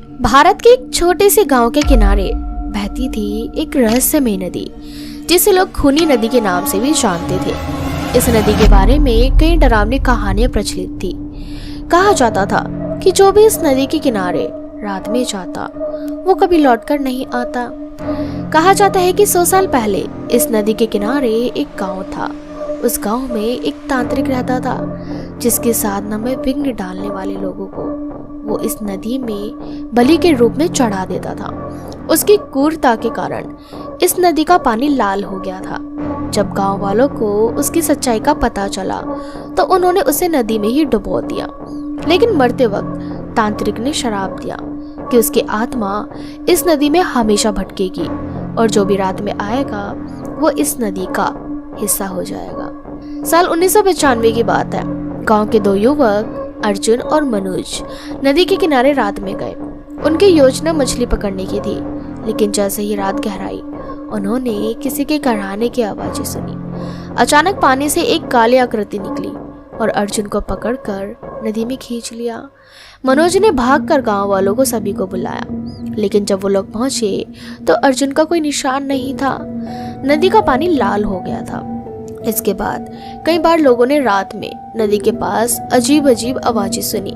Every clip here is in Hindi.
भारत के एक छोटे से गांव के किनारे बहती थी एक रहस्यमय नदी, जिसे लोग खूनी नदी के नाम से भी जानते थे। इस नदी के बारे में कई डरावनी कहानियां प्रचलित थी। कहा जाता था कि जो भी इस नदी के किनारे रात में जाता वो कभी लौटकर नहीं आता। कहा जाता है कि 100 साल पहले इस नदी के किनारे एक गांव था। उस गांव में एक तांत्रिक रहता था, जिसकी साधना में विघ्न डालने वाले लोगों को वो इस नदी में बलि के रूप में चढ़ा देता था। उसकी क्रूरता के कारण इस नदी का पानी लाल हो गया था। जब गांव वालों को उसकी सच्चाई का पता चला तो उन्होंने उसे नदी में ही डुबो दिया। लेकिन मरते वक्त तांत्रिक ने श्राप दिया कि उसकी आत्मा इस नदी में हमेशा भटकेगी और जो भी रात में आएगा वो इस नदी का हिस्सा हो जाएगा। साल 1995 की बात है। गांव के 2 युवक अर्जुन और मनोज नदी के किनारे रात में गए। उनकी योजना मछली पकड़ने की थी, लेकिन जैसे ही रात गहराई उन्होंने किसी के कराहने की आवाजें सुनी। अचानक पानी से एक काली आकृति निकली और अर्जुन को पकड़कर नदी में खींच लिया। मनोज ने भागकर गांव वालों को सभी को बुलाया, लेकिन जब वो लोग पहुंचे तो अर्जुन का कोई निशान नहीं था। नदी का पानी लाल हो गया था। इसके बाद कई बार लोगों ने रात में नदी के पास अजीब अजीब आवाजें सुनी।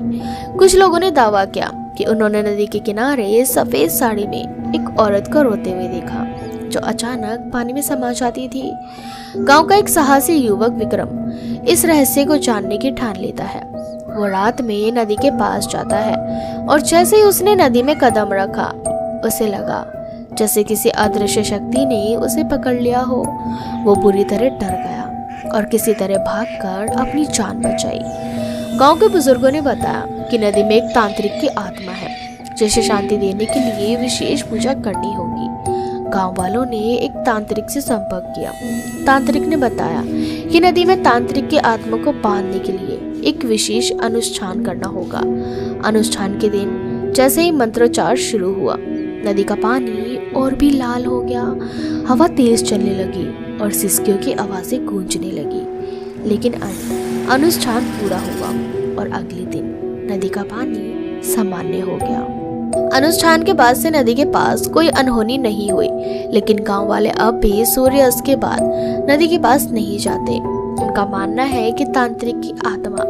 कुछ लोगों ने दावा किया कि उन्होंने नदी के किनारे सफेद साड़ी में एक औरत को रोते हुए देखा, जो अचानक पानी में समा जाती थी। गांव का एक साहसी युवक विक्रम इस रहस्य को जानने की ठान लेता है। वो रात में नदी के पास जाता है और जैसे ही उसने नदी में कदम रखा, उसे लगा जैसे किसी अदृश्य शक्ति ने उसे पकड़ लिया हो। वो बुरी तरह डर गया और किसी तरह भागकर अपनी जान बचाई। गांव के बुजुर्गों ने बताया कि नदी में एक तांत्रिक की आत्मा है, जिसे शांति देने के लिए विशेष पूजा करनी होगी। गांव वालों ने एक तांत्रिक से संपर्क किया। तांत्रिक ने बताया कि नदी में तांत्रिक की आत्मा को बांधने के लिए एक विशेष अनुष्ठान करना होगा। अनुष्ठान के दिन जैसे ही मंत्रोच्चार शुरू हुआ, नदी का पानी और भी लाल हो गया। हवा तेज चलने लगी और सिसकियों की आवाजें गूंजने लगी। लेकिन अनुष्ठान पूरा हुआ और अगले दिन नदी का पानी सामान्य हो गया। अनुष्ठान के बाद से नदी के पास कोई अनहोनी नहीं हुई, लेकिन गांव वाले अब भी सूर्यास्त के बाद नदी के पास नहीं जाते। उनका मानना है कि तांत्रिक की आत्मा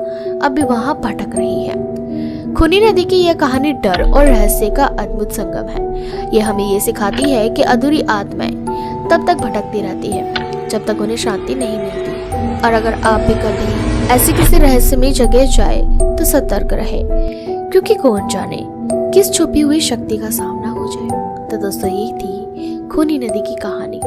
अब भी वहां भटक रही है। खूनी नदी की यह कहानी डर और रहस्य का अद्भुत संगम है। यह हमें ये सिखाती है कि अधूरी आत्माएं तब तक भटकती रहती है जब तक उन्हें शांति नहीं मिलती। और अगर आप भी कभी ऐसी किसी रहस्यमय जगह जाए तो सतर्क रहे, क्योंकि कौन जाने किस छुपी हुई शक्ति का सामना हो जाए। तो दोस्तों, यही थी खूनी नदी की कहानी।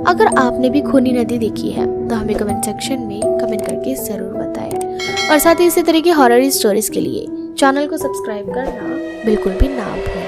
अगर आपने भी खूनी नदी देखी है तो हमें कमेंट सेक्शन में कमेंट करके जरूर बताएं। और साथ ही इसी तरह की हॉरर स्टोरीज के लिए चैनल को सब्सक्राइब करना बिल्कुल भी ना भूलें।